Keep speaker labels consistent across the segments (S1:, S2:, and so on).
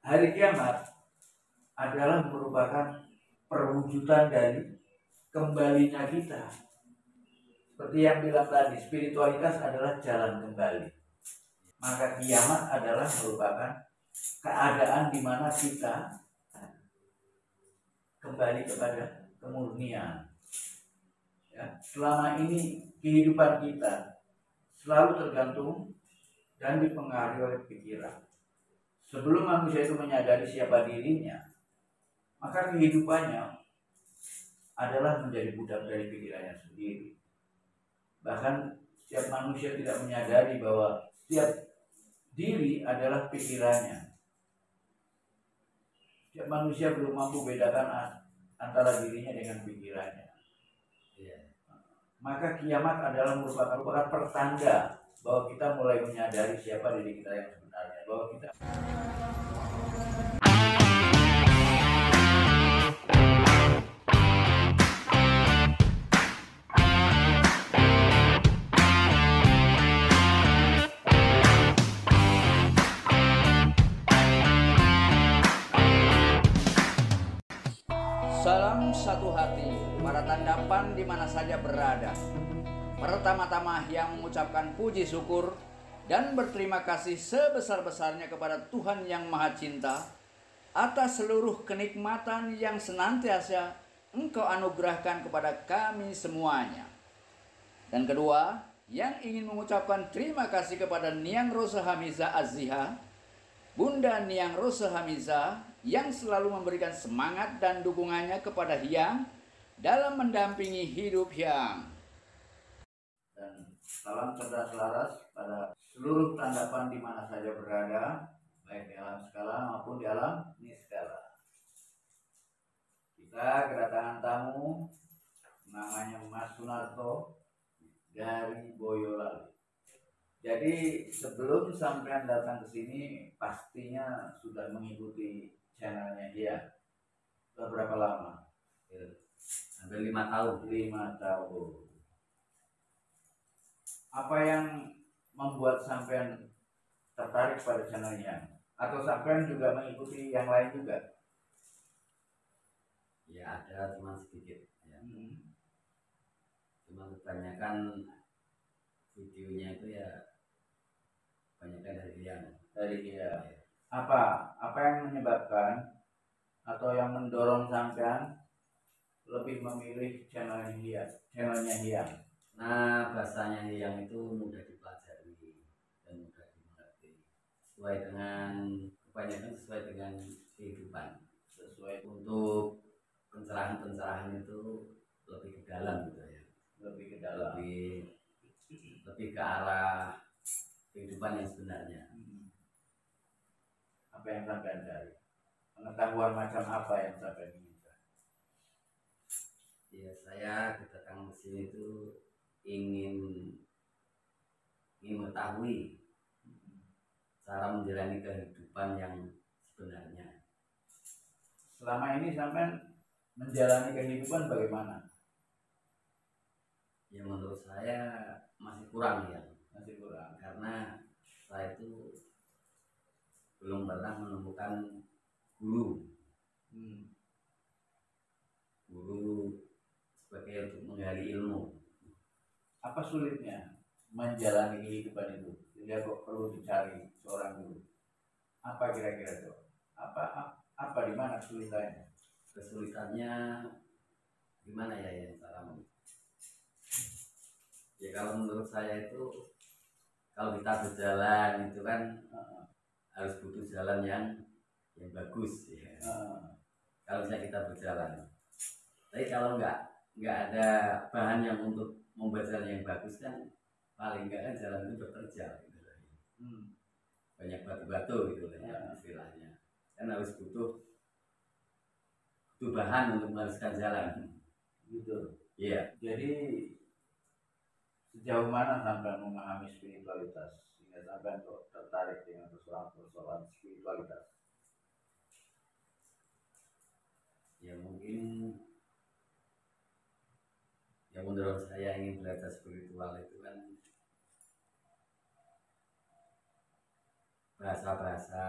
S1: hari kiamat adalah merupakan perwujudan dari kembalinya kita. Seperti yang bilang tadi, spiritualitas adalah jalan kembali. Maka kiamat adalah merupakan keadaan di mana kita kembali kepada kemurnian. Ya, selama ini kehidupan kita selalu tergantung dan dipengaruhi oleh pikiran. Sebelum manusia itu menyadari siapa dirinya, maka kehidupannya adalah menjadi budak dari pikirannya sendiri. Bahkan setiap manusia tidak menyadari bahwa setiap diri adalah pikirannya. Setiap manusia belum mampu bedakan antara dirinya dengan pikirannya. Maka kiamat adalah merupakan pertanda bahwa kita mulai menyadari siapa diri kita yang sebenarnya, bahwa kita
S2: Salam satu hati, para tandapan di mana saja berada. Pertama-tama yang mengucapkan puji syukur dan berterima kasih sebesar-besarnya kepada Tuhan yang Maha Cinta atas seluruh kenikmatan yang senantiasa Engkau anugerahkan kepada kami semuanya. Dan kedua, yang ingin mengucapkan terima kasih kepada Niang Rosa Hamiza Azziha, Bunda Niang Rosa Hamiza, yang selalu memberikan semangat dan dukungannya kepada Hyang dalam mendampingi hidup Hyang.
S1: Dan salam cerdas laras pada seluruh tandapan di mana saja berada, baik di alam skala maupun di alam niskala. Kita kedatangan tamu namanya Mas Sunarto dari Boyolali. Jadi sebelum sampean datang ke sini pastinya sudah mengikuti channelnya dia. Sudah berapa lama?
S3: Hampir 5 tahun.
S1: 5 tahun. Apa yang membuat sampean tertarik pada channelnya? Atau sampean juga mengikuti yang lain juga?
S3: Ya ada, cuma sedikit ya. Cuma kebanyakan videonya itu ya kebanyakan dari Hyang.
S1: Dari dia. Apa yang menyebabkan atau yang mendorong sampean lebih memilih channelnya dia?
S3: Nah, bahasanya Hyang itu mudah dipelajari dan mudah dimengerti. Kebanyakan sesuai dengan kehidupan. Untuk pencerahan itu lebih ke dalam gitu ya. Lebih ke arah kehidupan yang sebenarnya.
S1: Apa yang sampean cari? Pengetahuan macam apa yang sampean inginkan?
S3: Ya, saya datang ke sini itu ingin mengetahui cara menjalani kehidupan yang sebenarnya.
S1: Selama ini sampean menjalani kehidupan bagaimana?
S3: Ya menurut saya masih kurang ya.
S1: Masih kurang.
S3: Karena saya itu belum pernah menemukan guru sebagai untuk menggali ilmu.
S1: Apa sulitnya menjalani kehidupan itu? Sehingga kok perlu dicari seorang guru? Apa kira-kira itu? Apa di mana kesulitannya?
S3: Kesulitannya gimana ya yang cara? Ya kalau menurut saya itu kalau kita berjalan itu kan harus butuh jalan yang bagus ya. Kalau misalnya kita berjalan, tapi kalau nggak ada bahan yang untuk membuat jalan yang bagus kan paling nggak kan jalan itu berterjal gitu. Banyak batu-batu gitu ya istilahnya. Kan harus butuh bahan untuk meneruskan jalan.
S1: Gitu.
S3: Iya.
S1: Jadi sejauh mana sampai memahami spiritualitas sehingga sampai tertarik dengan persoalan spiritualitas?
S3: Ya mungkin yang menurut saya ingin belajar spiritual itu kan bahasa-bahasa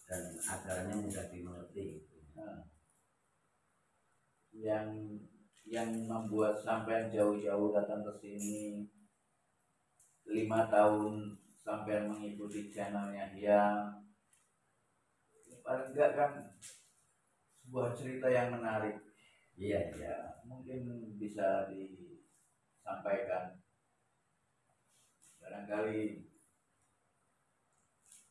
S3: dan ajarannya mudah dimengerti gitu.
S1: Nah, yang membuat sampai jauh-jauh datang ke sini 5 tahun sampai mengikuti channelnya yang paling enggak kan sebuah cerita yang menarik.
S3: Iya,
S1: Ya mungkin bisa disampaikan, barangkali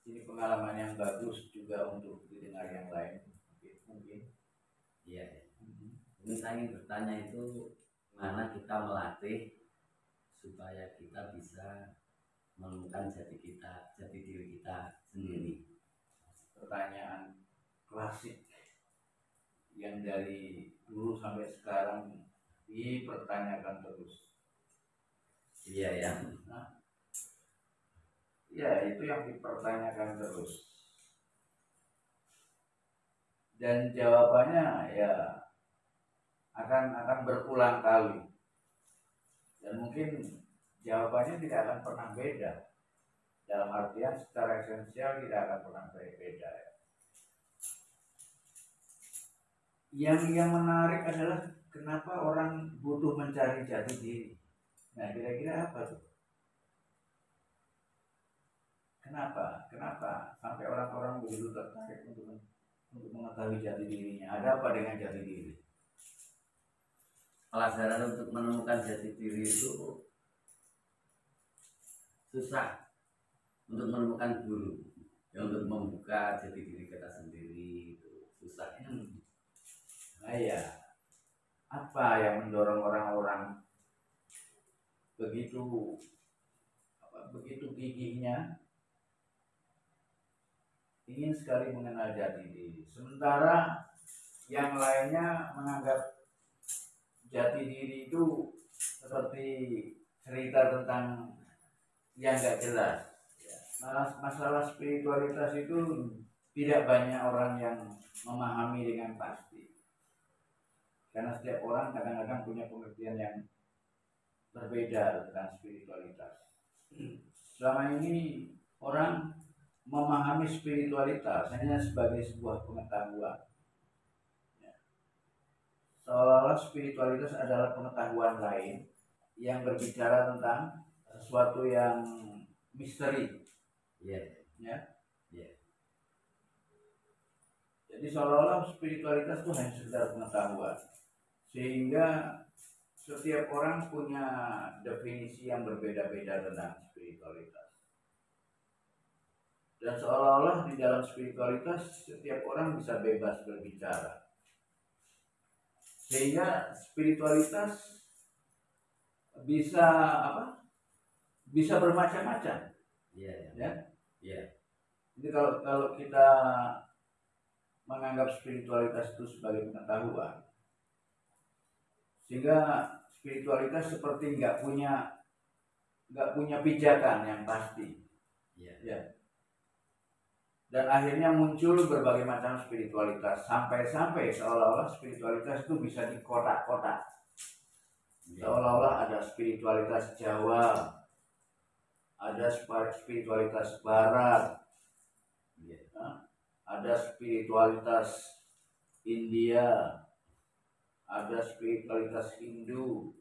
S1: ini pengalaman yang bagus juga untuk didengar yang lain mungkin.
S3: iya. Ini saya ingin bertanya itu mana kita melatih supaya kita bisa menemukan jati diri kita sendiri.
S1: Pertanyaan klasik yang dari dulu sampai sekarang dipertanyakan terus.
S3: Iya ya.
S1: Nah, ya itu yang dipertanyakan terus. Dan jawabannya ya akan berulang kali. Dan mungkin jawabannya tidak akan pernah beda. Dalam artian secara esensial tidak akan pernah beda. Yang menarik adalah kenapa orang butuh mencari jati diri. Nah, kira-kira apa tuh? Kenapa sampai orang-orang begitu tertarik untuk mengetahui jati dirinya? Ada apa dengan jati diri?
S3: Pelajaran untuk menemukan jati diri itu susah untuk menemukan guru yang untuk membuka jati diri kita sendiri itu susah ya.
S1: Nah ya, apa yang mendorong orang-orang begitu gigihnya ingin sekali mengenal jati diri, sementara yang lainnya menganggap jati diri itu seperti cerita tentang yang gak jelas. Masalah spiritualitas itu tidak banyak orang yang memahami dengan pasti, karena setiap orang kadang-kadang punya pengertian yang berbeda tentang spiritualitas. Selama ini orang memahami spiritualitas hanya sebagai sebuah pengetahuan. Seolah-olah spiritualitas adalah pengetahuan lain yang berbicara tentang sesuatu yang misteri.
S3: Iya.
S1: Ya.
S3: Iya.
S1: Jadi seolah-olah spiritualitas itu hanya sekedar pengetahuan, sehingga setiap orang punya definisi yang berbeda-beda tentang spiritualitas. Dan seolah-olah di dalam spiritualitas setiap orang bisa bebas berbicara. Sehingga spiritualitas bisa bisa bermacam-macam.
S3: Iya.
S1: Ya.
S3: Iya.
S1: Jadi kalau kita menganggap spiritualitas itu sebagai pengetahuan, sehingga spiritualitas seperti nggak punya pijakan yang pasti.
S3: Iya.
S1: Ya. Dan akhirnya muncul berbagai macam spiritualitas, sampai seolah-olah spiritualitas itu bisa dikotak-kotak. Seolah-olah ada spiritualitas Jawa, ada spiritualitas Barat, ada spiritualitas India, ada spiritualitas Hindu,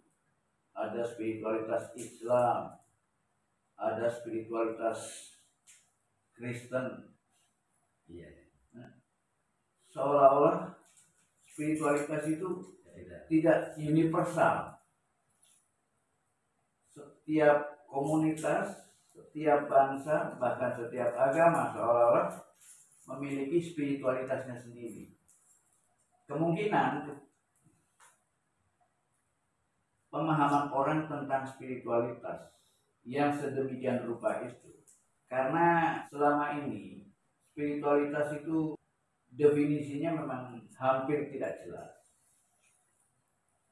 S1: ada spiritualitas Islam, ada spiritualitas Kristen.
S3: Iya.
S1: Seolah-olah spiritualitas itu tidak universal. Setiap komunitas, setiap bangsa, bahkan setiap agama seolah-olah memiliki spiritualitasnya sendiri. Kemungkinan pemahaman orang tentang spiritualitas yang sedemikian rupa itu karena selama ini spiritualitas itu definisinya memang hampir tidak jelas.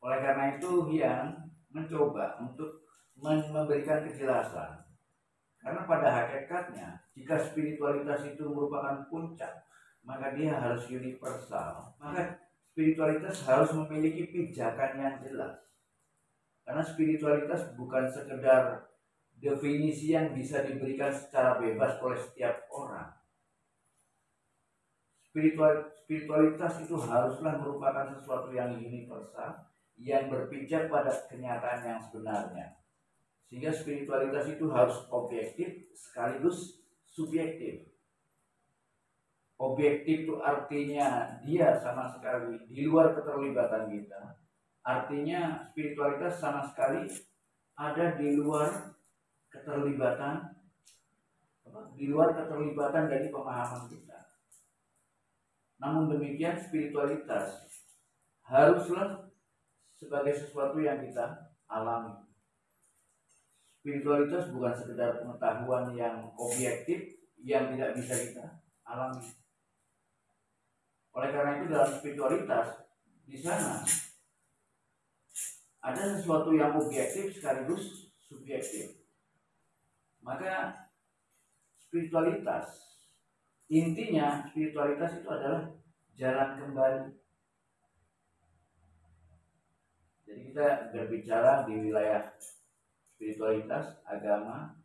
S1: Oleh karena itu Hyang mencoba untuk memberikan kejelasan. Karena pada hakikatnya jika spiritualitas itu merupakan puncak, maka dia harus universal. Maka spiritualitas harus memiliki pijakan yang jelas. Karena spiritualitas bukan sekedar definisi yang bisa diberikan secara bebas oleh setiap orang. spiritualitas itu haruslah merupakan sesuatu yang universal, yang berpijak pada kenyataan yang sebenarnya. Sehingga spiritualitas itu harus objektif sekaligus subjektif. Objektif itu artinya dia sama sekali di luar keterlibatan kita. Artinya spiritualitas sama sekali ada di luar keterlibatan dari pemahaman kita. Namun demikian spiritualitas haruslah sebagai sesuatu yang kita alami. Spiritualitas bukan sekedar pengetahuan yang objektif yang tidak bisa kita alami. Oleh karena itu dalam spiritualitas di sana ada sesuatu yang objektif sekaligus subjektif. Maka spiritualitas, intinya spiritualitas itu adalah jalan kembali. Jadi kita berbicara di wilayah spiritualitas, agama,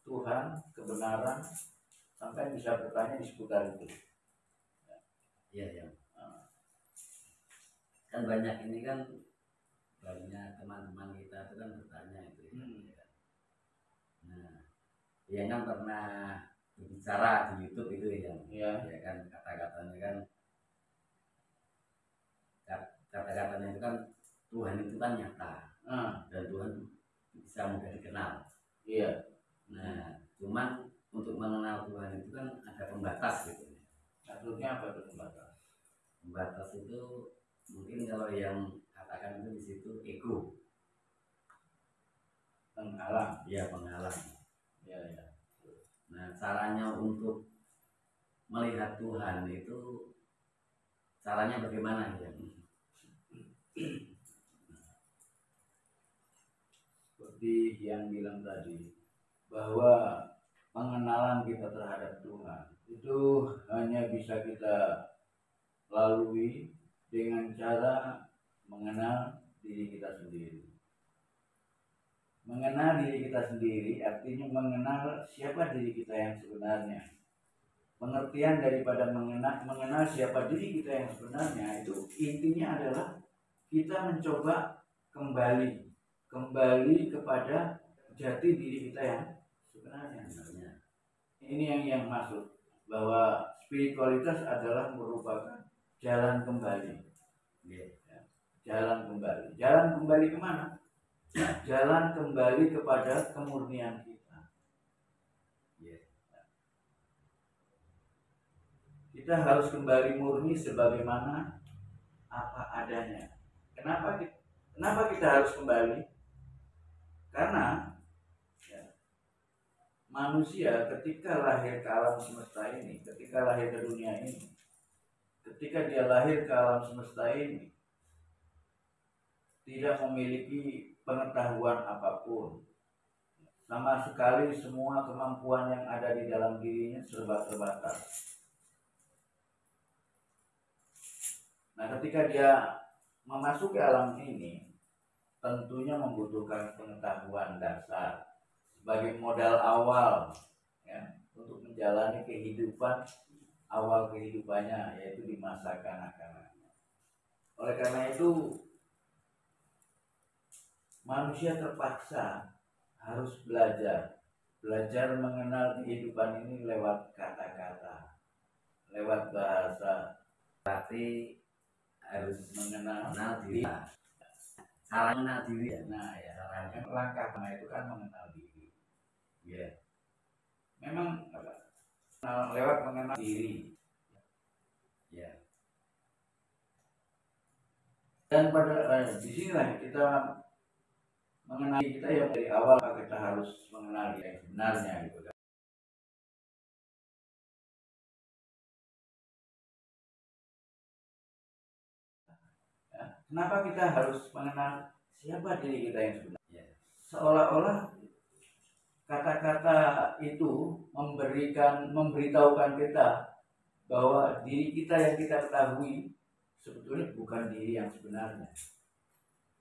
S1: Tuhan, kebenaran, sampai bisa bertanya di seputar itu.
S3: Iya, ya. Kan banyak ini kan banyak teman-teman kita itu kan bertanya itu. Ya. Nah, yang kan pernah berbicara di YouTube itu ya kan kata-katanya kan kata-katanya itu kan Tuhan itu kan nyata dan Tuhan bisa mudah dikenal.
S1: Iya.
S3: Nah, cuman untuk mengenal Tuhan itu kan ada pembatas gitu.
S1: Maksudnya apa itu pembatas?
S3: Pembatas itu mungkin kalau yang katakan itu di situ ego.
S1: Penghalang.
S3: Iya, penghalang.
S1: Iya, ya.
S3: Nah, caranya untuk melihat Tuhan itu caranya bagaimana ya?
S1: Seperti yang bilang tadi, bahwa pengenalan kita terhadap Tuhan itu hanya bisa kita lalui dengan cara mengenal diri kita sendiri. Mengenal diri kita sendiri artinya mengenal siapa diri kita yang sebenarnya. Pengertian daripada mengenal siapa diri kita yang sebenarnya itu intinya adalah kita mencoba kembali kepada jati diri kita yang sebenarnya. Ini yang maksud bahwa spiritualitas adalah merupakan jalan kembali. Jalan kembali. Jalan kembali kemana? Jalan kembali kepada kemurnian kita. Kita harus kembali murni sebagaimana apa adanya. Kenapa kita harus kembali? Karena manusia ketika lahir ke alam semesta ini, ketika lahir ke dunia ini, ketika dia lahir ke alam semesta ini, tidak memiliki pengetahuan apapun. Sama sekali semua kemampuan yang ada di dalam dirinya serba terbatas. Nah, ketika dia memasuki alam ini, tentunya membutuhkan pengetahuan dasar sebagai modal awal ya, untuk menjalani kehidupan awal kehidupannya, yaitu di masa kanak-kanaknya. Oleh karena itu manusia terpaksa harus belajar mengenal kehidupan ini lewat kata-kata, lewat bahasa.
S3: Berarti harus
S1: mengenal
S3: diri. Cara mengenal diri ya.
S1: Nah ya, caranya langkah pertama itu kan mengenal diri.
S3: Ya.
S1: Memang lewat mengenal diri.
S3: Ya.
S1: Dan pada di sinilah kita mengenal kita yang dari awal kita harus mengenal diri yang sebenarnya gitu kan. Kenapa kita harus mengenal siapa diri kita yang sebenarnya? Seolah-olah kata-kata itu memberitahukan kita bahwa diri kita yang kita ketahui sebetulnya bukan diri yang sebenarnya.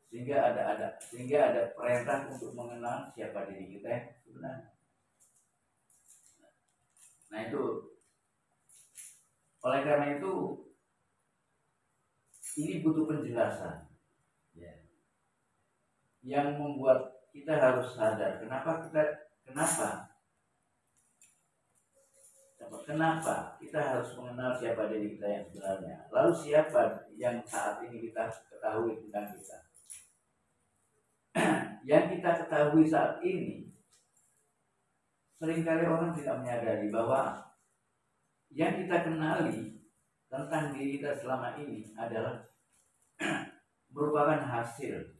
S1: Sehingga ada perintah untuk mengenal siapa diri kita yang sebenarnya. Nah itu Oleh karena itu ini butuh penjelasan,
S3: Ya.
S1: yang membuat kita harus sadar kenapa kita harus mengenal siapa diri kita yang sebenarnya. Lalu siapa yang saat ini kita ketahui tentang kita? Yang kita ketahui saat ini, seringkali orang tidak menyadari bahwa yang kita kenali tentang diri kita selama ini adalah merupakan hasil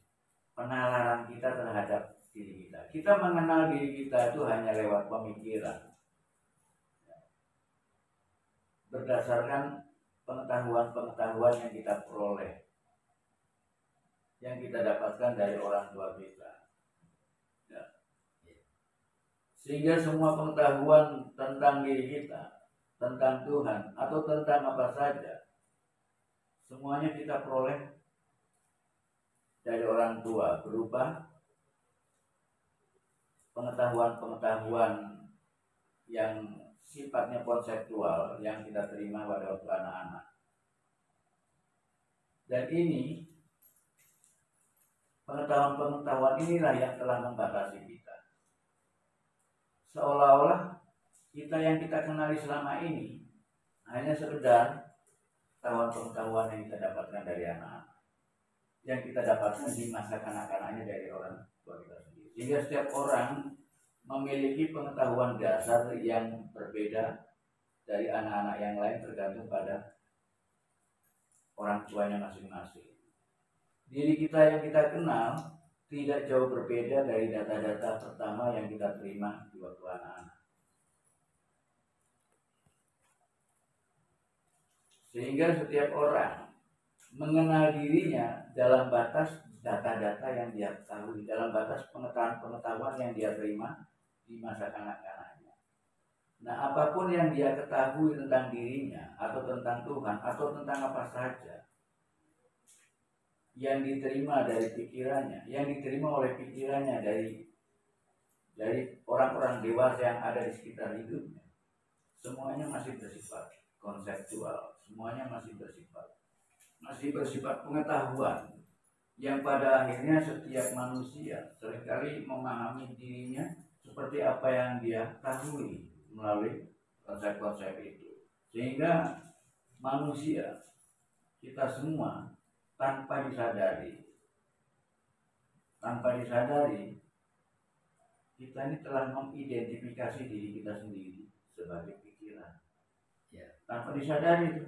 S1: penalaran kita terhadap diri kita. Kita mengenal diri kita itu hanya lewat pemikiran, berdasarkan pengetahuan yang kita peroleh, yang kita dapatkan dari orang tua kita. Ya. Sehingga semua pengetahuan tentang diri kita, tentang Tuhan, atau tentang apa saja, semuanya kita peroleh dari orang tua berupa pengetahuan-pengetahuan yang sifatnya konseptual yang kita terima pada waktu anak-anak. Dan ini pengetahuan-pengetahuan inilah yang telah membatasi kita. Seolah-olah kita yang kita kenali selama ini hanya sekedar pengetahuan-pengetahuan yang kita dapatkan dari anak-anak, yang kita dapatkan di masa kanak-kanaknya dari orang tua kita sendiri. Sehingga setiap orang memiliki pengetahuan dasar yang berbeda dari anak-anak yang lain tergantung pada orang tuanya masing-masing. Diri kita yang kita kenal tidak jauh berbeda dari data-data pertama yang kita terima di waktu anak-anak. Sehingga setiap orang mengenal dirinya dalam batas data-data yang dia ketahui, dalam batas pengetahuan yang dia terima di masa kanak-kanaknya. Nah, apapun yang dia ketahui tentang dirinya, atau tentang Tuhan, atau tentang apa saja yang diterima dari pikirannya, yang diterima oleh pikirannya dari orang-orang dewasa yang ada di sekitar hidupnya, semuanya masih bersifat konseptual, semuanya masih bersifat pengetahuan yang pada akhirnya setiap manusia seringkali memahami dirinya seperti apa yang dia ketahui melalui konsep-konsep itu. Sehingga manusia, kita semua tanpa disadari kita ini telah mengidentifikasi diri kita sendiri sebagai pikiran. Ya, tanpa disadari itu.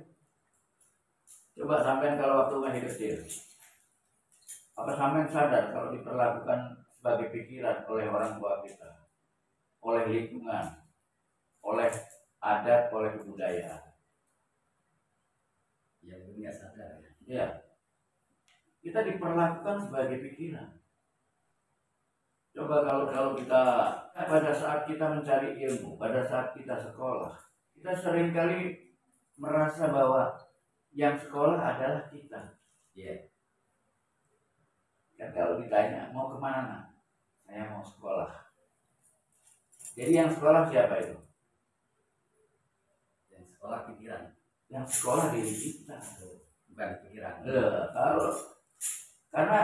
S1: Coba sampean kalau waktu masih kecil, apa sampean sadar kalau diperlakukan sebagai pikiran oleh orang tua kita, oleh lingkungan, oleh adat, oleh kebudayaan?
S3: Ya, itu nggak sadar.
S1: Ya, kita diperlakukan sebagai pikiran. Coba kalau kita pada saat kita mencari ilmu, pada saat kita sekolah, kita seringkali merasa bahwa yang sekolah adalah kita.
S3: Ya.
S1: Dan kalau ditanya mau kemana, saya mau sekolah. Jadi yang sekolah siapa itu?
S3: Yang sekolah pikiran.
S1: Yang sekolah diri kita,
S3: Bukan pikiran.
S1: Karena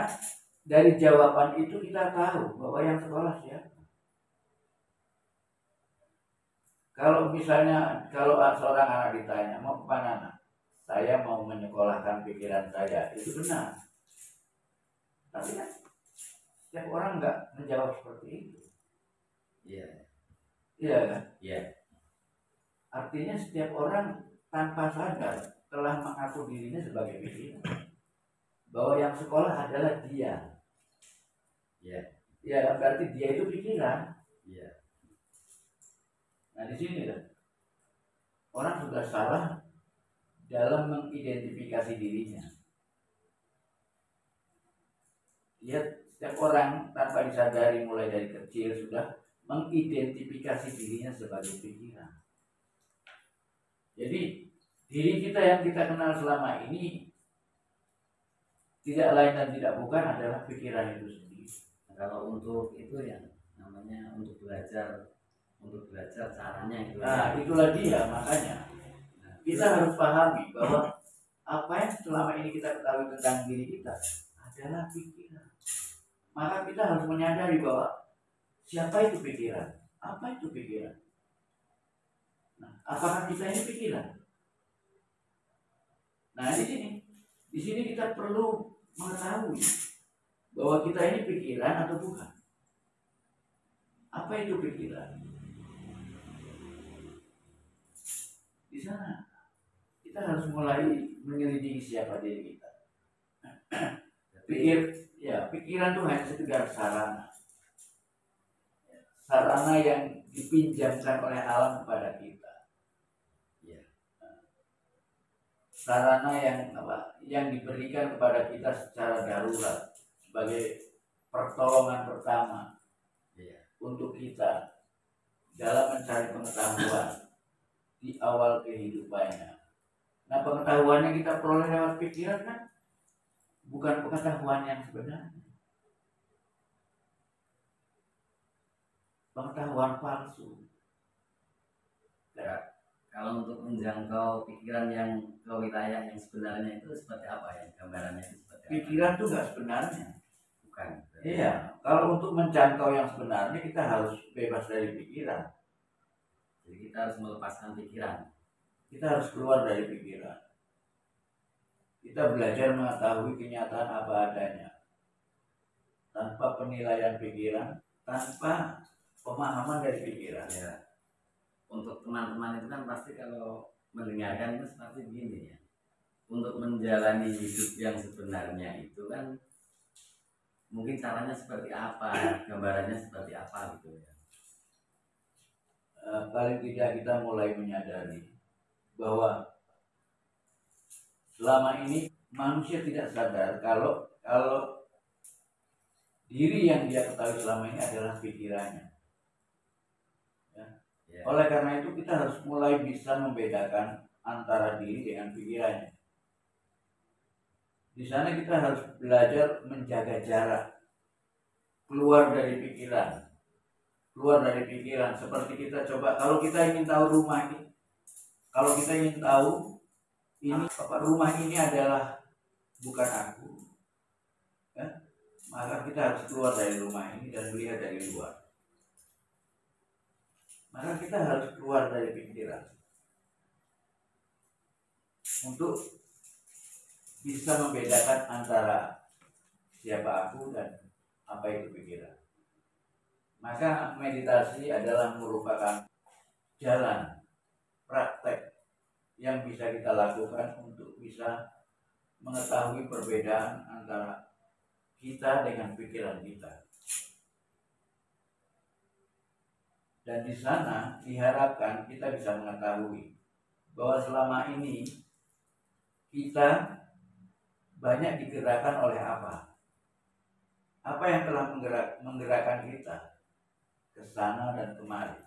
S1: dari jawaban itu kita tahu bahwa yang sekolah siapa. Kalau misalnya seorang anak ditanya mau kemana anak, saya mau menyekolahkan pikiran saya, itu benar. Tapi kan setiap orang nggak menjawab seperti itu.
S3: Iya.
S1: Iya kan?
S3: Iya.
S1: Artinya setiap orang tanpa sadar telah mengaku dirinya sebagai pikiran, bahwa yang sekolah adalah dia.
S3: Iya.
S1: Ya, berarti dia itu pikiran.
S3: Iya.
S1: Nah di sini kan orang sudah salah dalam mengidentifikasi dirinya. Lihat, setiap orang tanpa disadari mulai dari kecil sudah mengidentifikasi dirinya sebagai pikiran. Jadi diri kita yang kita kenal selama ini tidak lain dan tidak bukan adalah pikiran itu sendiri.
S3: Nah, kalau untuk itu yang namanya untuk belajar caranya itu.
S1: Nah, itulah dia makanya.
S3: Nah,
S1: kita harus pahami bahwa apa yang selama ini kita ketahui tentang diri kita adalah pikiran. Maka kita harus menyadari bahwa siapa itu pikiran, apa itu pikiran. Nah, apakah kita ini pikiran? Nah, di sini kita perlu mengetahui bahwa kita ini pikiran atau bukan. Apa itu pikiran? Di sana kita harus mulai menyelidiki siapa diri kita. Pikiran itu hanya sekedar sarana yang dipinjamkan oleh alam kepada kita. Sarana yang diberikan kepada kita secara darurat sebagai pertolongan pertama untuk kita dalam mencari pengetahuan di awal kehidupannya. Nah, pengetahuan yang kita peroleh lewat pikiran kan bukan pengetahuan yang sebenarnya. Pengetahuan palsu.
S3: Ya, kalau untuk menjangkau pikiran yang ke wilayah yang sebenarnya itu seperti apa ya? Gambarannya itu seperti apa?
S1: Pikiran itu nggak sebenarnya.
S3: Bukan.
S1: Iya, kalau untuk menjangkau yang sebenarnya kita harus bebas dari pikiran.
S3: Jadi kita harus melepaskan pikiran.
S1: Kita harus keluar dari pikiran. Kita belajar mengetahui kenyataan apa adanya. Tanpa penilaian pikiran, tanpa pemahaman dari pikiran.
S3: Ya. Untuk teman-teman itu kan pasti kalau mendengarkan itu seperti begini ya. Untuk menjalani hidup yang sebenarnya itu kan mungkin caranya seperti apa, gambarannya seperti apa gitu ya.
S1: Paling tidak kita mulai menyadari bahwa selama ini manusia tidak sadar kalau diri yang dia ketahui selama ini adalah pikirannya. Ya. Oleh karena itu kita harus mulai bisa membedakan antara diri dengan pikirannya. Di sana kita harus belajar menjaga jarak, keluar dari pikiran. Seperti kita coba, kalau kita ingin tahu rumah ini, kalau kita ingin tahu ini rumah ini adalah bukan aku, ya, maka kita harus keluar dari rumah ini dan melihat dari luar. Maka kita harus keluar dari pikiran untuk bisa membedakan antara siapa aku dan apa itu pikiran. Maka meditasi adalah merupakan jalan praktek yang bisa kita lakukan untuk bisa mengetahui perbedaan antara kita dengan pikiran kita. Dan di sana diharapkan kita bisa mengetahui bahwa selama ini kita banyak digerakkan oleh apa? Apa yang telah menggerakkan kita ke sana dan kemari?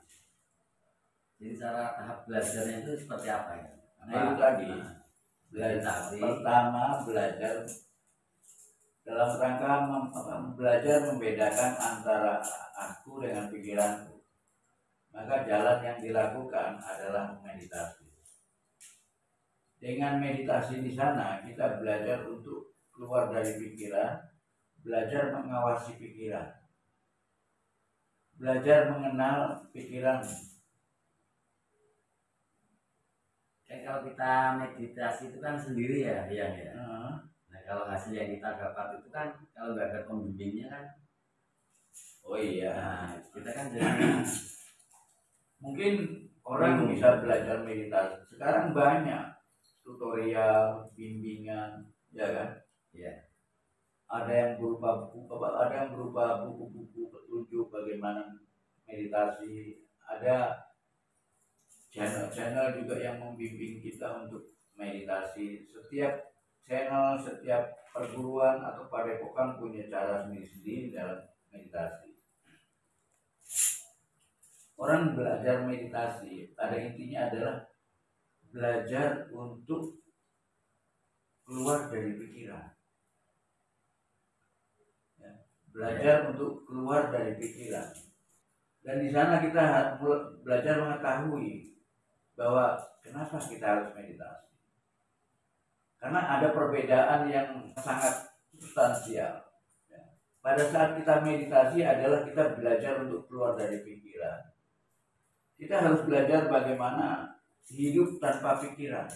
S3: Jadi cara tahap belajarnya itu seperti apa ya?
S1: Nah, itu tadi belajar. Pertama belajar dalam rangka belajar membedakan antara aku dengan pikiranku. Maka jalan yang dilakukan adalah meditasi. Dengan meditasi di sana kita belajar untuk keluar dari pikiran, belajar mengawasi pikiran, belajar mengenal pikiran.
S3: Kayak kalau kita meditasi itu kan sendiri ya, ya. Nah kalau hasil yang kita dapat itu kan kalau nggak ada pembimbingnya kan,
S1: oh iya.
S3: Nah, kita kan jadi
S1: mungkin orang bisa belajar meditasi. Sekarang banyak tutorial, bimbingan, ya kan?
S3: Iya.
S1: Ada yang berupa buku-buku petunjuk bagaimana meditasi. Ada channel-channel juga yang membimbing kita untuk meditasi. Setiap channel, setiap perguruan atau padepokan punya cara sendiri-sendiri dalam meditasi. Orang belajar meditasi pada intinya adalah belajar untuk keluar dari pikiran. Ya, belajar untuk keluar dari pikiran. Dan di sana kita belajar mengetahui bahwa kenapa kita harus meditasi. Karena ada perbedaan yang sangat substansial. Pada saat kita meditasi adalah kita belajar untuk keluar dari pikiran. Kita harus belajar bagaimana hidup tanpa pikiran.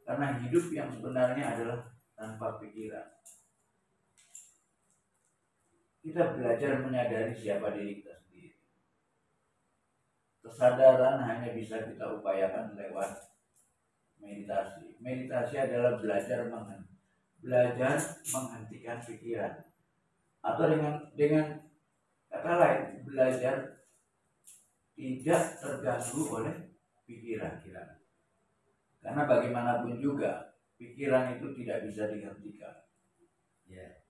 S1: Karena hidup yang sebenarnya adalah tanpa pikiran. Kita belajar menyadari siapa diri kita sendiri. Kesadaran hanya bisa kita upayakan lewat meditasi. Meditasi adalah belajar menghentikan pikiran. Atau dengan kata lain, belajar tidak terganggu oleh pikiran. Karena bagaimanapun juga pikiran itu tidak bisa dihentikan. Ya.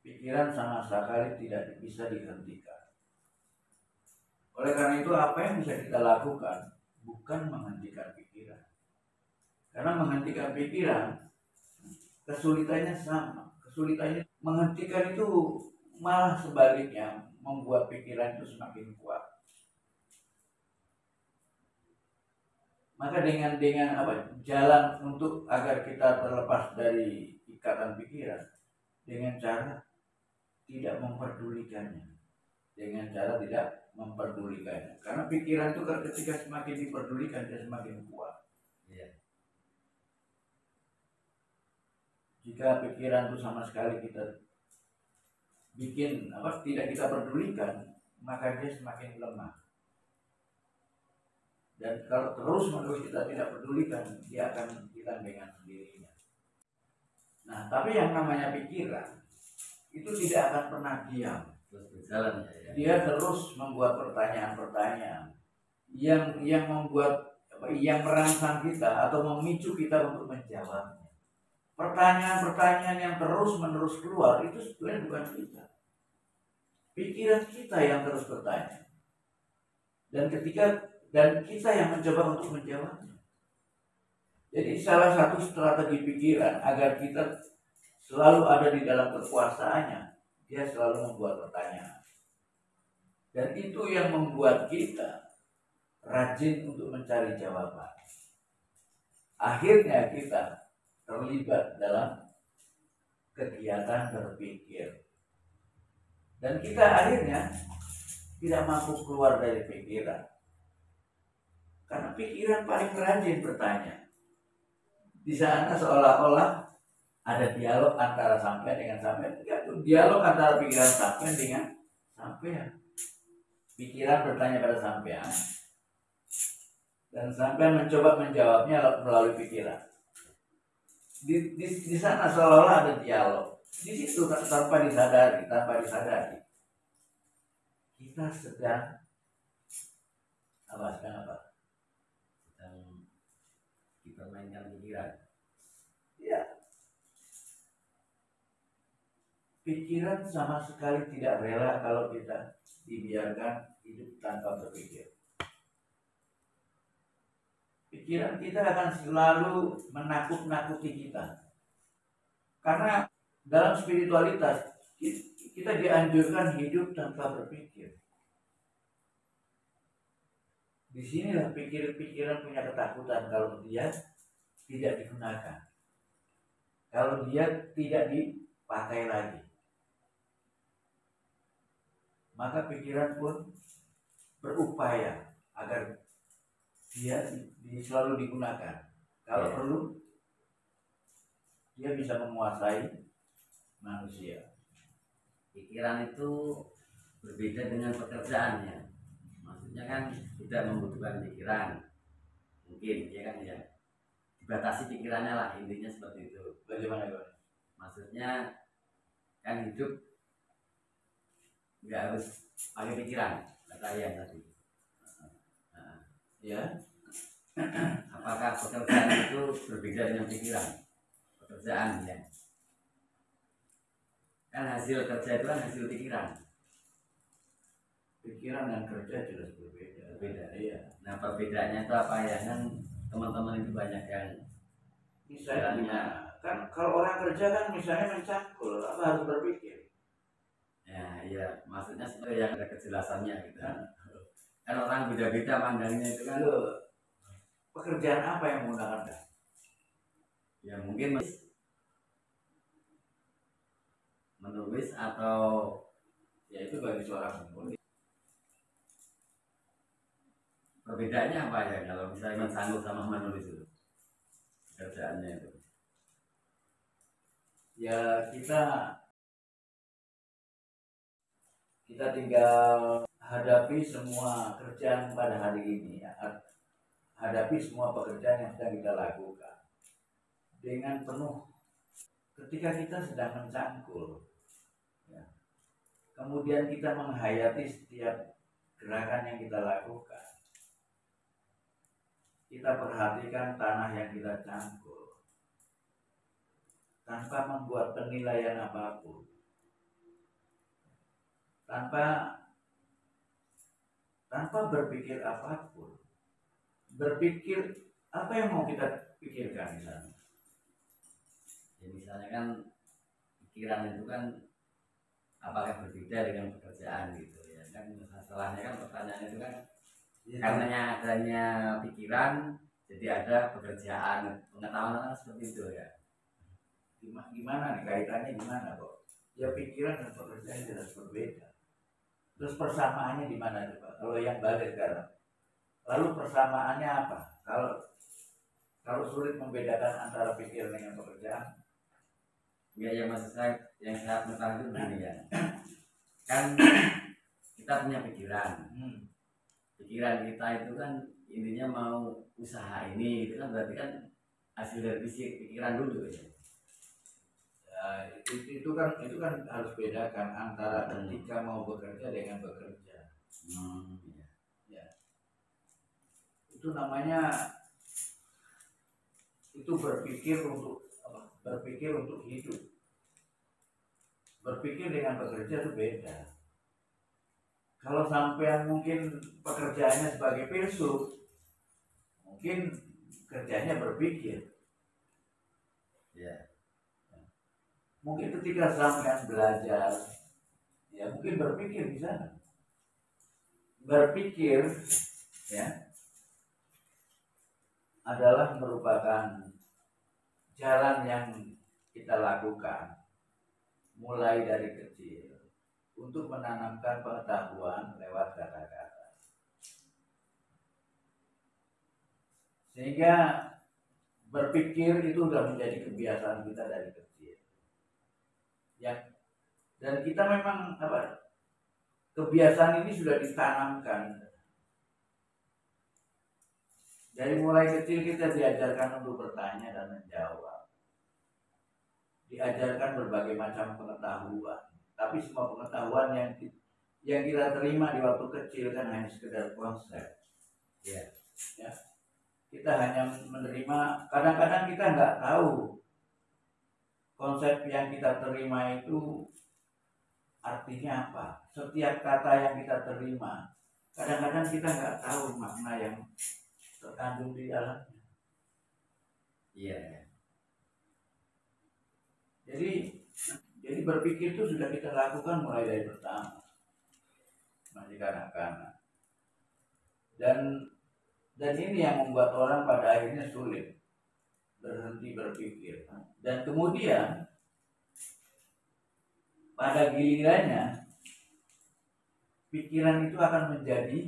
S1: Pikiran sama sekali tidak bisa dihentikan. Oleh karena itu apa yang bisa kita lakukan bukan menghentikan pikiran. Karena menghentikan pikiran kesulitannya sama. Kesulitannya menghentikan itu malah sebaliknya membuat pikiran itu semakin kuat. Maka dengan jalan untuk agar kita terlepas dari ikatan pikiran dengan cara tidak memperdulikannya. Karena pikiran itu ketika semakin diperdulikan dia semakin kuat. Jika pikiran itu sama sekali kita tidak kita pedulikan, maka dia semakin lemah. Dan kalau terus-menerus kita tidak pedulikan, dia akan hilang dengan sendirinya. Nah, tapi yang namanya pikiran itu tidak akan pernah diam.
S3: Terus berjalan ya.
S1: Dia terus membuat pertanyaan-pertanyaan yang merangsang kita atau memicu kita untuk menjawabnya. Pertanyaan-pertanyaan yang terus-menerus keluar itu sebenarnya bukan kita. Pikiran kita yang terus bertanya. Dan kita yang mencoba untuk menjawabnya. Jadi salah satu strategi pikiran agar kita selalu ada di dalam kekuasaannya, dia selalu membuat pertanyaan. Dan itu yang membuat kita rajin untuk mencari jawaban. Akhirnya kita terlibat dalam kegiatan berpikir. Dan kita akhirnya tidak mampu keluar dari pikiran. Karena pikiran paling rajin bertanya. Di sana seolah-olah ada dialog antara sampean dengan sampean. Dialog antara pikiran sampean dengan sampean. Pikiran bertanya pada sampean. Dan sampean mencoba menjawabnya melalui pikiran. Di sana seolah-olah ada dialog. Di situ tanpa disadari kita sedang
S3: dipermainkan pikiran.
S1: Ya. Pikiran sama sekali tidak rela kalau kita dibiarkan hidup tanpa berpikir. Pikiran kita akan selalu menakut-nakuti kita. Karena dalam spiritualitas kita dianjurkan hidup tanpa berpikir. Di sinilah pikiran punya ketakutan kalau dia tidak digunakan. Kalau dia tidak dipakai lagi. Maka pikiran pun berupaya agar dia selalu digunakan. Kalau perlu dia bisa menguasai manusia.
S3: Pikiran itu berbeda dengan pekerjaannya. Maksudnya kan tidak membutuhkan pikiran. Mungkin ya kan ya. Dibatasi pikirannya lah, intinya seperti itu.
S1: Bagaimana Pak?
S3: Maksudnya kan hidup nggak harus pakai pikiran, kata Ian tadi.
S1: Ya.
S3: Apakah pekerjaan itu berbeda dengan pikiran? Pekerjaan ya. Kan hasil kerja itu kan hasil pikiran.
S1: Pikiran dan kerja jelas berbeda. Iya.
S3: Nah perbedaannya itu apa ya? Kan teman-teman itu banyak yang
S1: misalnya kan kalau orang kerja kan misalnya mencangkul, apa harus berpikir?
S3: Ya, iya, maksudnya seperti yang ada kejelasannya gitu. Kan orang beda-beda pandangnya itu kan.
S1: Pekerjaan apa yang menggunakan gas?
S3: Ya mungkin menulis atau
S1: Ya itu bagi seorang penulis.
S3: perbedaannya apa ya kalau misalnya sanggup sama menulis itu pekerjaannya itu?
S1: Ya kita tinggal hadapi semua kerjaan pada hari ini ya. Hadapi semua pekerjaan yang sedang kita lakukan dengan penuh. Ketika kita sedang mencangkul ya, kemudian kita menghayati setiap gerakan yang kita lakukan, kita perhatikan tanah yang kita cangkul tanpa membuat penilaian apapun, tanpa berpikir apapun. Berpikir apa yang mau kita pikirkan di sana.
S3: Ya misalnya kan pikiran itu kan apakah berbeda dengan pekerjaan gitu ya kan, masalahnya kan pertanyaan itu kan ya, karena adanya pikiran jadi ada pekerjaan, pengetahuan kan seperti itu ya.
S1: Gimana nih kaitannya gimana kok? Ya pikiran dan pekerjaan jelas berbeda. Terus persamaannya di mana coba? Kalau yang balik sekarang. Lalu persamaannya apa? Kalau sulit membedakan antara pikiran dengan pekerjaan?
S3: Ya yang maksud saya yang saya mengetahui begini ya. Kan kita punya pikiran. Pikiran kita itu kan intinya mau usaha ini, itu kan berarti kan hasil dari pikiran dulu ya.
S1: Ya, itu kan harus bedakan antara ketika mau bekerja dengan bekerja. Ya. Itu namanya itu berpikir untuk apa? Berpikir untuk hidup. Berpikir dengan bekerja itu beda. Kalau sampean mungkin pekerjaannya sebagai filsuf, mungkin kerjanya berpikir.
S3: Ya.
S1: Mungkin ketika sampean belajar, ya mungkin berpikir di sana. Berpikir, ya, adalah merupakan jalan yang kita lakukan mulai dari kecil untuk menanamkan pengetahuan lewat kata-kata. Sehingga berpikir itu sudah menjadi kebiasaan kita dari kecil. Ya, dan kita memang kebiasaan ini sudah ditanamkan. Dari mulai kecil kita diajarkan untuk bertanya dan menjawab. Diajarkan berbagai macam pengetahuan. Tapi semua pengetahuan yang kita terima di waktu kecil kan hanya sekedar konsep.
S3: Ya.
S1: Kita hanya menerima, kadang-kadang kita nggak tahu konsep yang kita terima itu artinya apa. Setiap kata yang kita terima, kadang-kadang kita nggak tahu makna yang terkandung di dalamnya.
S3: Iya.
S1: Jadi berpikir itu sudah kita lakukan mulai dari pertama, masih kanak-kanak. Dan ini yang membuat orang pada akhirnya sulit berhenti berpikir. Dan kemudian pada gilirannya pikiran itu akan menjadi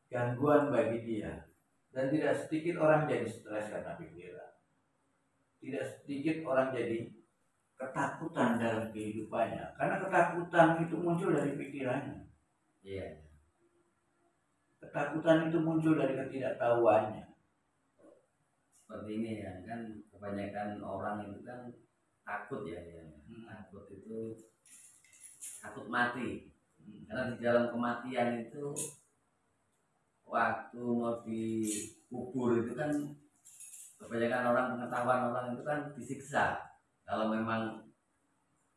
S1: gangguan bagi dia. Dan tidak sedikit orang jadi stres karena pikiran. Tidak sedikit orang jadi ketakutan dalam kehidupannya. Karena ketakutan itu muncul dari pikirannya.
S3: Iya.
S1: Ketakutan itu muncul dari ketidaktahuannya.
S3: Seperti ini ya kan, kebanyakan orang itu kan takut ya. Takut itu takut mati. Karena di dalam kematian itu waktu mau dikubur itu kan kebanyakan orang, pengetahuan orang itu kan disiksa. Kalau memang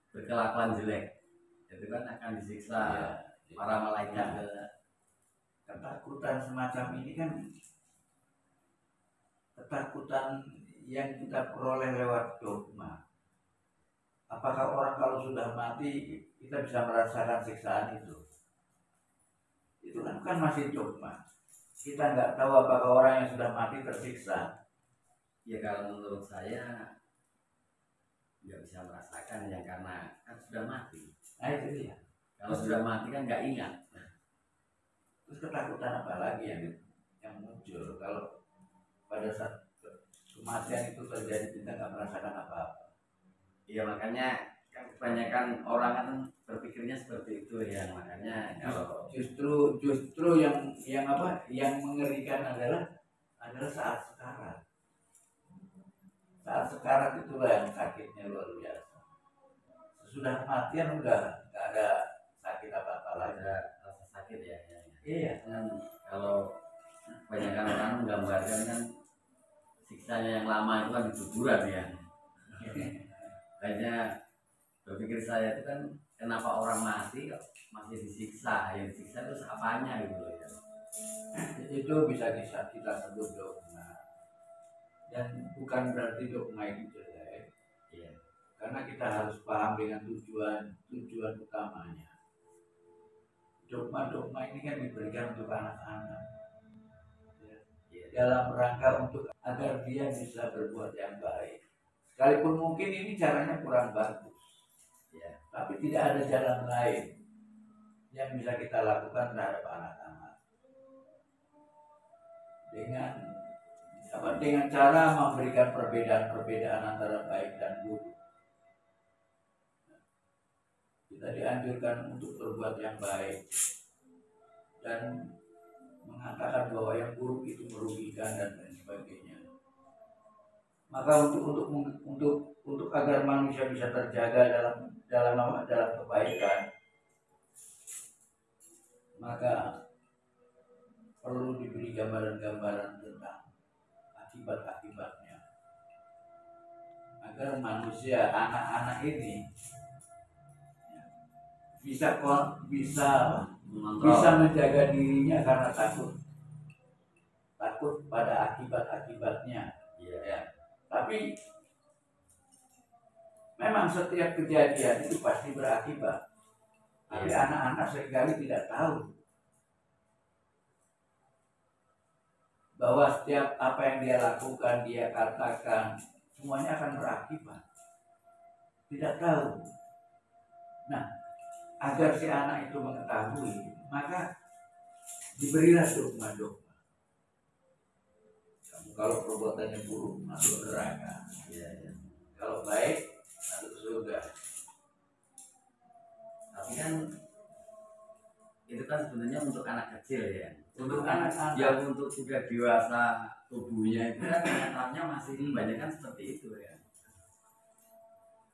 S3: berkelakuan jelek itu kan akan disiksa para malaikat.
S1: Ketakutan semacam ini kan ketakutan yang kita peroleh lewat dogma. Apakah orang kalau sudah mati kita bisa merasakan siksaan itu? Itu kan kan masih dogma. Kita nggak tahu apakah orang yang sudah mati tersiksa.
S3: Ya kalau menurut saya nggak bisa merasakan ya, karena kan sudah mati.
S1: Nah itu dia.
S3: Kalau sudah mati kan nggak ingat.
S1: Terus ketakutan apa lagi yang muncul kalau pada saat kematian itu terjadi kita nggak merasakan apa-apa.
S3: Iya makanya kan kebanyakan orang kan berpikirnya seperti itu ya, makanya kalau
S1: justru yang mengerikan adalah saat sekarat. Saat sekarat itulah yang sakitnya luar biasa. Sesudah kematian udah nggak ada sakit apa-apa lagi.
S3: ada rasa sakit ya.
S1: Iya.
S3: Kan kalau kebanyakan orang menggambarkan kan siksanya yang lama itu kan di kuburan ya. Kayaknya berpikir saya itu kan kenapa orang mati kok masih disiksa, yang disiksa itu apanya gitu loh ya.
S1: Itu bisa kita sebut dogma, dan bukan berarti dogma itu jelek.
S3: Iya.
S1: Karena kita harus paham dengan tujuan utamanya. Dogma ini kan diberikan untuk anak-anak ya, dalam rangka untuk agar dia bisa berbuat yang baik. Sekalipun mungkin ini caranya kurang bagus ya, tapi tidak ada jalan lain yang bisa kita lakukan terhadap anak-anak dengan cara memberikan perbedaan antara baik dan buruk. Kita dianjurkan untuk berbuat yang baik dan mengatakan bahwa yang buruk itu merugikan dan lain sebagainya. Maka untuk agar manusia bisa terjaga dalam kebaikan, maka perlu diberi gambaran-gambaran tentang akibat-akibatnya, agar manusia, anak-anak ini bisa menjaga dirinya karena takut pada akibat-akibatnya. Ya. Tapi memang setiap kejadian itu pasti berakibat. Tapi anak-anak seringkali tidak tahu bahwa setiap apa yang dia lakukan, dia katakan, semuanya akan berakibat. Tidak tahu. Nah, agar si anak itu mengetahui, maka diberilah dogma-dogma. Kamu kalau perbuatannya buruk masuk neraka, ya. Kalau baik masuk surga.
S3: Tapi kan itu kan sebenarnya untuk anak kecil ya.
S1: Untuk anak-anak
S3: yang untuk sudah dewasa tubuhnya itu kan kenyataannya masih banyak kan seperti itu ya.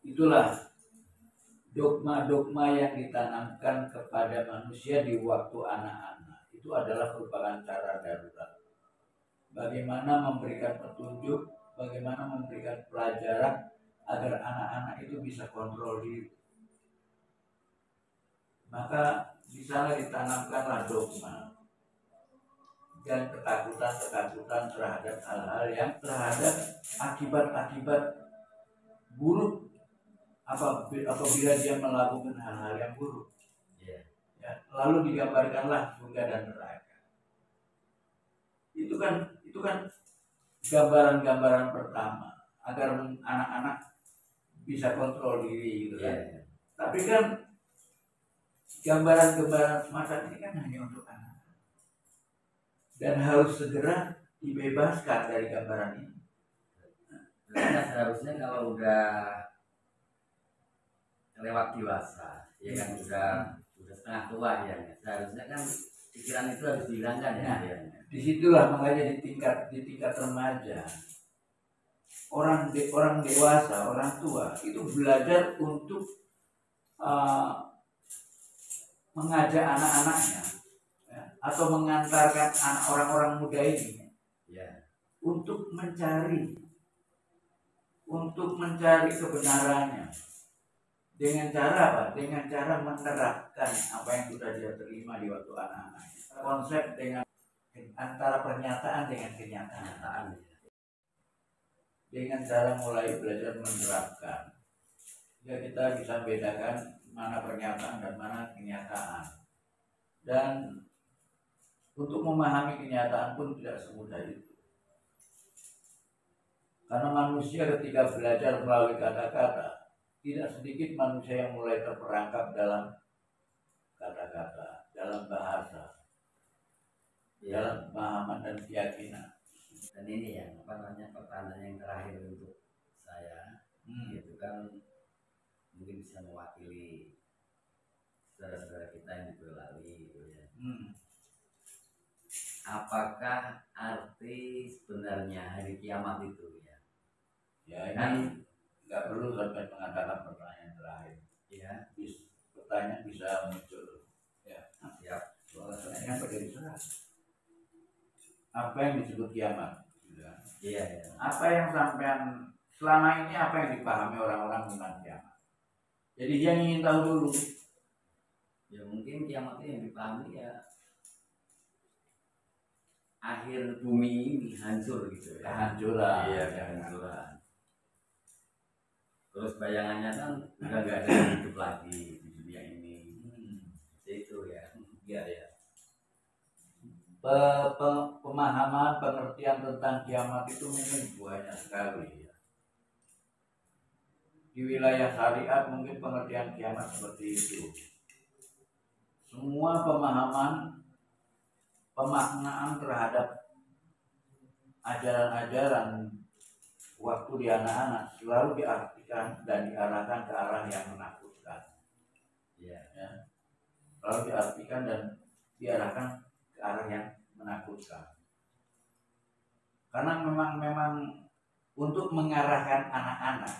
S1: Itulah dogma-dogma yang ditanamkan kepada manusia di waktu anak-anak. Itu adalah merupakan cara darurat. Bagaimana memberikan petunjuk, bagaimana memberikan pelajaran agar anak-anak itu bisa kontrol diri. Maka di sana ditanamkanlah dogma dan ketakutan terhadap hal-hal yang terhadap akibat-akibat buruk apabila dia melakukan hal-hal yang buruk. Ya, lalu digambarkanlah surga dan neraka. Itu kan gambaran-gambaran pertama agar anak-anak bisa kontrol diri gitu kan. Tapi kan gambaran-gambaran semacam ini kan hanya untuk anak dan harus segera dibebaskan dari gambaran ini.
S3: Karena seharusnya kalau udah lewat dewasa, ya kan udah setengah tua ya, seharusnya kan pikiran itu harus dihilangkan ya.
S1: Disitulah makanya di tingkat remaja, orang dewasa, orang tua itu belajar untuk mengajak anak-anaknya ya, atau mengantarkan orang-orang muda ini untuk mencari kebenarannya dengan cara apa? Dengan cara menerapkan apa yang sudah dia terima di waktu anak-anak. Konsep dengan antara pernyataan dengan kenyataan. Dengan cara mulai belajar menerapkan. Ya kita bisa bedakan mana pernyataan dan mana kenyataan. Dan untuk memahami kenyataan pun tidak semudah itu. Karena manusia ketika belajar melalui kata-kata, tidak sedikit manusia yang mulai terperangkap dalam kata-kata, dalam bahasa, dalam pemahaman dan keyakinan.
S3: Dan ini yang pertanyaan yang terakhir untuk saya, itu kan mungkin bisa mewakili saudara-saudara kita yang di Boyolali gitu ya. Apakah arti sebenarnya hari kiamat itu ya?
S1: Ya ini nggak perlu sampai mengatakan pertanyaan terakhir.
S3: Ya,
S1: pertanyaan bisa muncul. Ya,
S3: siap.
S1: Soalnya berdiri serah. Apa yang disebut kiamat?
S3: Iya.
S1: Apa yang sampean selama ini apa yang dipahami orang-orang tentang kiamat? Jadi dia ingin tahu dulu.
S3: Ya mungkin kiamat yang dipahami ya akhir bumi ini hancur gitu ya.
S1: Kehancuran.
S3: Iya, kehancuran. Terus bayangannya kan udah nggak ada hidup lagi di dunia ini. Itu ya.
S1: Iya ya. Pemahaman pengertian tentang kiamat itu mungkin banyak sekali ya. Di wilayah syariat mungkin pengertian kiamat seperti itu. Semua pemaknaan terhadap ajaran-ajaran waktu di anak-anak selalu diartikan dan diarahkan ke arah yang menakutkan. Ya. Selalu diartikan dan diarahkan ke arah yang menakutkan. Karena memang untuk mengarahkan anak-anak,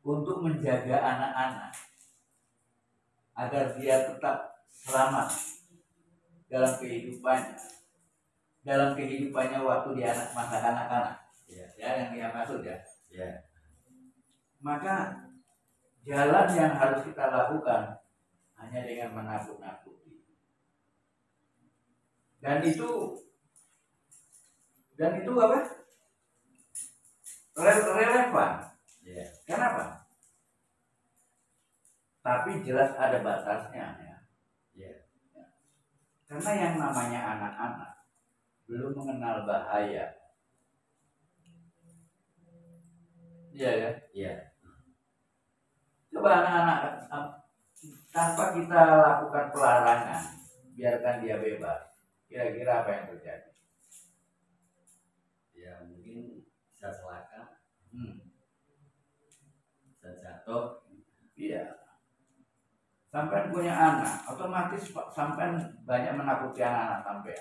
S1: untuk menjaga anak-anak agar dia tetap selamat dalam kehidupannya waktu di masa kanak-kanak. Ya, yang dia maksud ya. Maka jalan yang harus kita lakukan hanya dengan menakut-nakuti. Dan itu apa? Relevan. Kenapa? Tapi jelas ada batasnya ya. Karena yang namanya anak-anak belum mengenal bahaya. Iya ya?
S3: Iya.
S1: Coba anak-anak tanpa kita lakukan pelarangan, biarkan dia bebas. Kira-kira apa yang terjadi?
S3: Ya mungkin bisa celaka, bisa jatuh.
S1: Iya. Sampai punya anak, otomatis sampai banyak menakuti anak-anak sampai.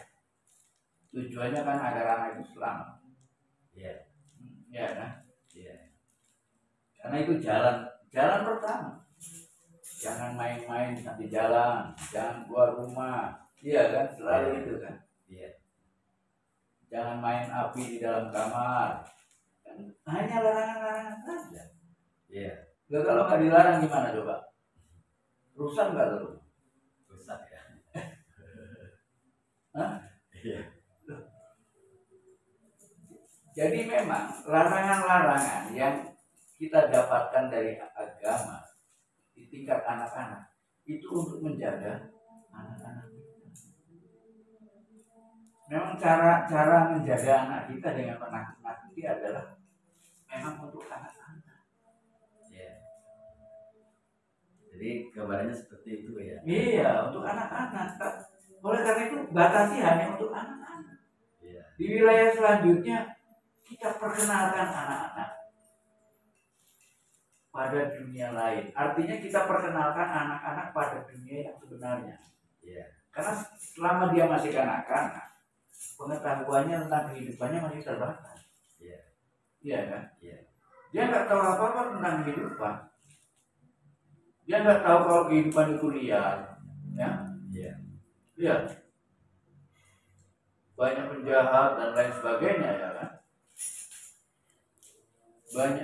S1: Tujuannya kan agar anak itu selamat.
S3: Iya.
S1: Iya kan?
S3: Iya.
S1: Karena itu jalan pertama. Jangan main-main di jalan, jangan keluar rumah. Iya kan? Selalu itu kan.
S3: Iya.
S1: Jangan main api di dalam kamar. Hanya larangan-larangan saja.
S3: Iya.
S1: Kalau nggak dilarang gimana coba? Rusak nggak tuh?
S3: Rusak ya.
S1: Hah?
S3: Iya.
S1: Jadi memang larangan-larangan yang kita dapatkan dari agama di tingkat anak-anak itu untuk menjaga anak-anak kita. Memang cara menjaga anak kita dengan menakut-nakuti adalah memang untuk anak-anak.
S3: Iya. Jadi gambarannya seperti itu ya.
S1: Iya, untuk anak-anak. Oleh karena itu batasi hanya untuk anak-anak.
S3: Iya.
S1: Di wilayah selanjutnya kita perkenalkan anak-anak pada dunia lain. Artinya kita perkenalkan anak-anak pada dunia yang sebenarnya.
S3: Iya.
S1: Karena selama dia masih kanak-kanak, pengetahuannya tentang kehidupannya masih terbatas.
S3: Iya.
S1: Iya kan?
S3: Iya.
S1: Dia nggak tahu apa-apa tentang kehidupan. Dia nggak tahu kalau kehidupan itu liar. Ya.
S3: Iya.
S1: Iya. Banyak penjahat dan lain sebagainya ya kan.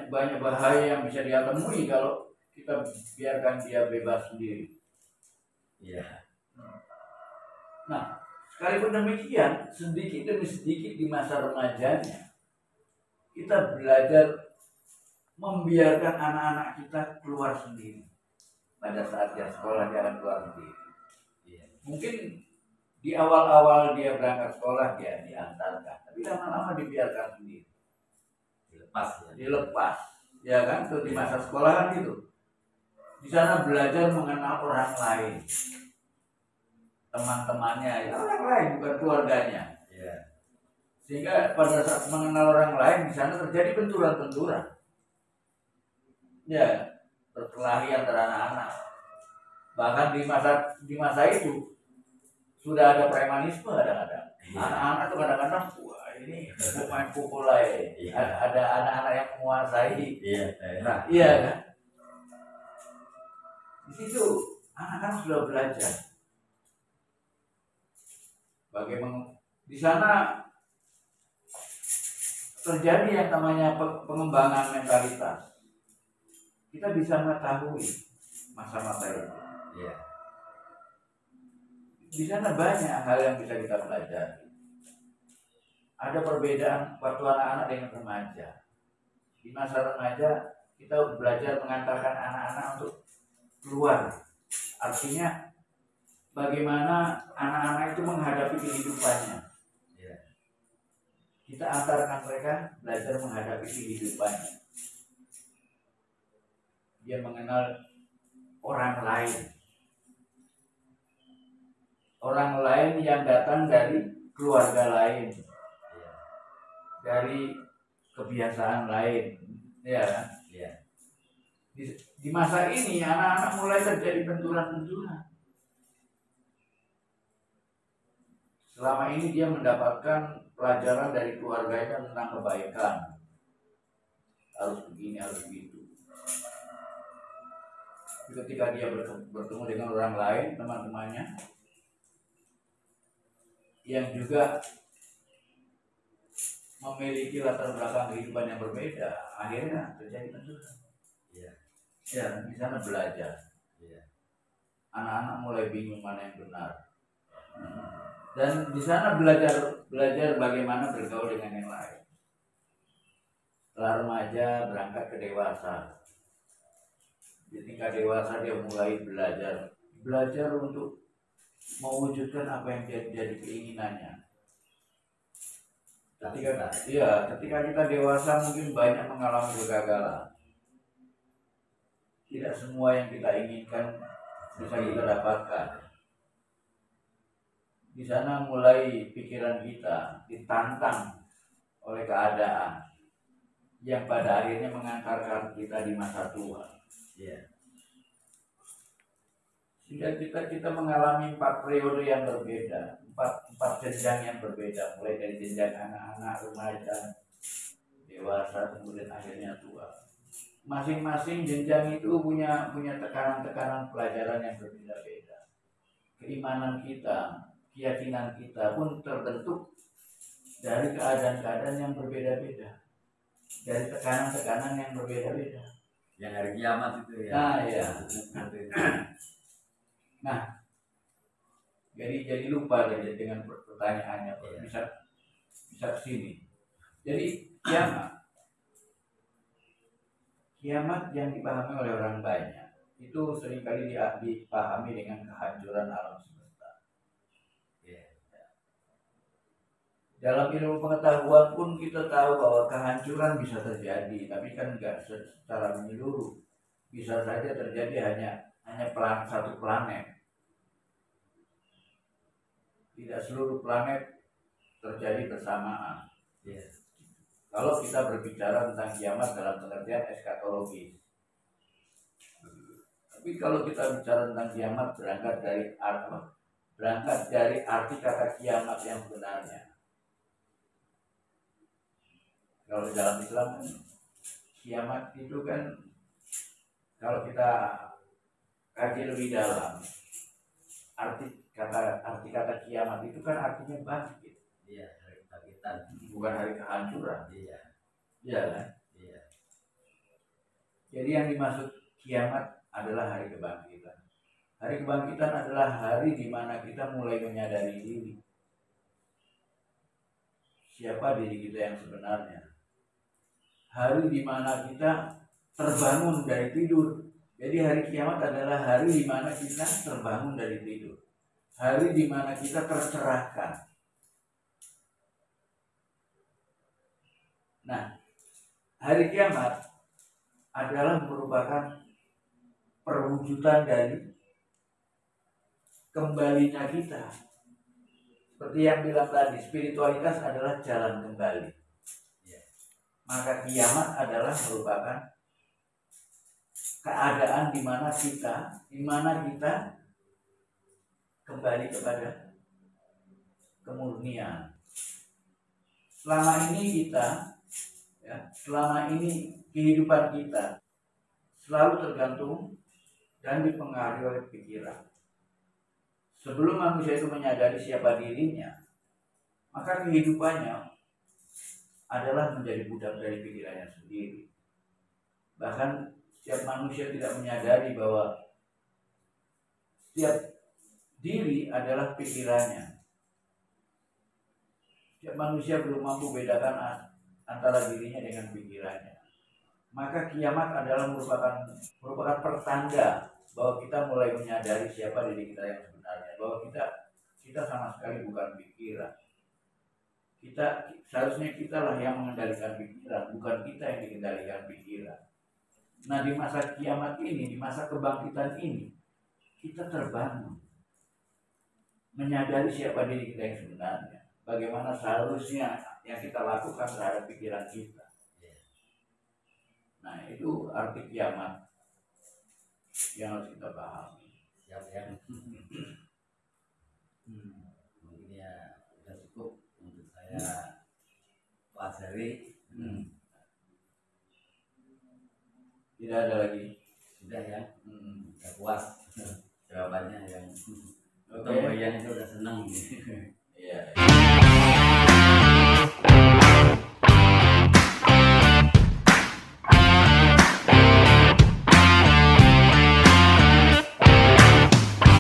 S1: Banyak bahaya yang bisa dia temui kalau kita biarkan dia bebas sendiri.
S3: Iya.
S1: Nah, sekalipun demikian, sedikit demi sedikit di masa remajanya, kita belajar membiarkan anak-anak kita keluar sendiri. Pada saat dia sekolah, dia akan keluar sendiri.
S3: Iya.
S1: Mungkin Di awal-awal dia berangkat sekolah dia diantarkan, tapi lama-lama dibiarkan sendiri. Dilepas, ya kan? Tuh di masa sekolahan itu. Di sana belajar mengenal orang lain, teman-temannya, ya orang lain bukan keluarganya.
S3: Ya.
S1: Sehingga pada saat mengenal orang lain di sana terjadi benturan-benturan. Ya, berkelahi antara anak-anak. Bahkan di masa itu sudah ada premanisme kadang-kadang. Anak-anak tuh kadang-kadang wah ini main pukul aja. Ada anak-anak yang menguasai. Iya kan? Di situ anak-anak sudah belajar bagaimana di sana terjadi yang namanya pengembangan mentalitas. Kita bisa mengetahui masa-masa itu.
S3: Ya.
S1: Di sana banyak hal yang bisa kita pelajari. Ada perbedaan waktu anak-anak dengan remaja. Di masa remaja kita belajar mengantarkan anak-anak untuk keluar. Artinya bagaimana anak-anak itu menghadapi kehidupannya.
S3: Ya.
S1: Kita antarkan mereka belajar menghadapi kehidupannya. Dia mengenal orang lain. Orang lain yang datang dari keluarga lain. Dari kebiasaan lain. Ya kan?
S3: Ya.
S1: Di masa ini anak-anak mulai terjadi benturan-benturan. Selama ini dia mendapatkan pelajaran dari keluarganya tentang kebaikan. Harus begini, harus begitu. Ketika dia bertemu dengan orang lain, teman-temannya yang juga memiliki latar belakang kehidupan yang berbeda, akhirnya terjadi benturan. Ya, di sana belajar.
S3: Ya.
S1: Anak-anak mulai bingung mana yang benar. Dan di sana belajar bagaimana bergaul dengan yang lain. Setelah remaja berangkat ke dewasa. Ketika dewasa dia mulai belajar untuk mewujudkan apa yang jadi keinginannya. Ketika kita dewasa mungkin banyak mengalami kegagalan. Tidak semua yang kita inginkan bisa kita dapatkan. Di sana mulai pikiran kita ditantang oleh keadaan yang pada akhirnya mengantarkan kita di masa tua.
S3: Ya.
S1: Sehingga kita mengalami 4 periode yang berbeda, 4 jenjang yang berbeda, mulai dari jenjang anak-anak, remaja, dewasa, kemudian akhirnya tua. Masing-masing jenjang itu punya tekanan-tekanan pelajaran yang berbeda-beda. Keimanan kita, keyakinan kita pun terbentuk dari keadaan-keadaan yang berbeda-beda, dari tekanan-tekanan yang berbeda-beda.
S3: Yang hari kiamat itu ya.
S1: Nah, ya. Nah, jadi lupa dengan pertanyaannya, bisa kesini. Jadi kiamat yang dipahami oleh orang banyak itu seringkali dipahami dengan kehancuran alam semesta. Dalam ilmu pengetahuan pun kita tahu bahwa kehancuran bisa terjadi, tapi kan enggak secara menyeluruh. Bisa saja terjadi hanya satu planet. Tidak seluruh planet terjadi bersamaan. Kalau kita berbicara tentang kiamat dalam pengertian eskatologis. Tapi kalau kita bicara tentang kiamat berangkat dari arti kata kiamat yang sebenarnya. Kalau dalam Islam kiamat itu kan kalau kita kaji lebih dalam arti kata kiamat itu kan artinya bangkit.
S3: Iya, hari kebangkitan,
S1: bukan hari kehancuran.
S3: Iya.
S1: Iya kan?
S3: Iya.
S1: Jadi yang dimaksud kiamat adalah hari kebangkitan. Hari kebangkitan adalah hari di mana kita mulai menyadari diri. Siapa diri kita yang sebenarnya? Hari di mana kita terbangun dari tidur. Jadi hari kiamat adalah hari di mana kita terbangun dari tidur. hari di mana kita tercerahkan. Nah, hari kiamat adalah merupakan perwujudan dari kembalinya kita. Seperti yang bilang tadi, spiritualitas adalah jalan kembali. Maka kiamat adalah merupakan keadaan di mana kita kembali kepada kemurnian. Selama ini kehidupan kita selalu tergantung dan dipengaruhi oleh pikiran. Sebelum manusia itu menyadari siapa dirinya, maka kehidupannya adalah menjadi budak dari pikirannya sendiri. Bahkan setiap manusia tidak menyadari bahwa setiap diri adalah pikirannya. Setiap manusia belum mampu bedakan antara dirinya dengan pikirannya. Maka kiamat adalah merupakan pertanda bahwa kita mulai menyadari siapa diri kita yang sebenarnya, bahwa kita sama sekali bukan pikiran. Seharusnya kitalah yang mengendalikan pikiran, bukan kita yang dikendalikan pikiran. Nah, di masa kiamat ini, di masa kebangkitan ini, kita terbangun menyadari siapa diri kita yang sebenarnya, bagaimana seharusnya yang kita lakukan terhadap pikiran kita. Nah, itu arti kiamat yang harus kita pahami.
S3: Siap ya. Mungkin ya sudah cukup untuk saya pelajari.
S1: Tidak ada lagi.
S3: Sudah ya. Sudah puas jawabannya yang
S1: Oke.
S3: Yang itu udah senang.
S1: Iya.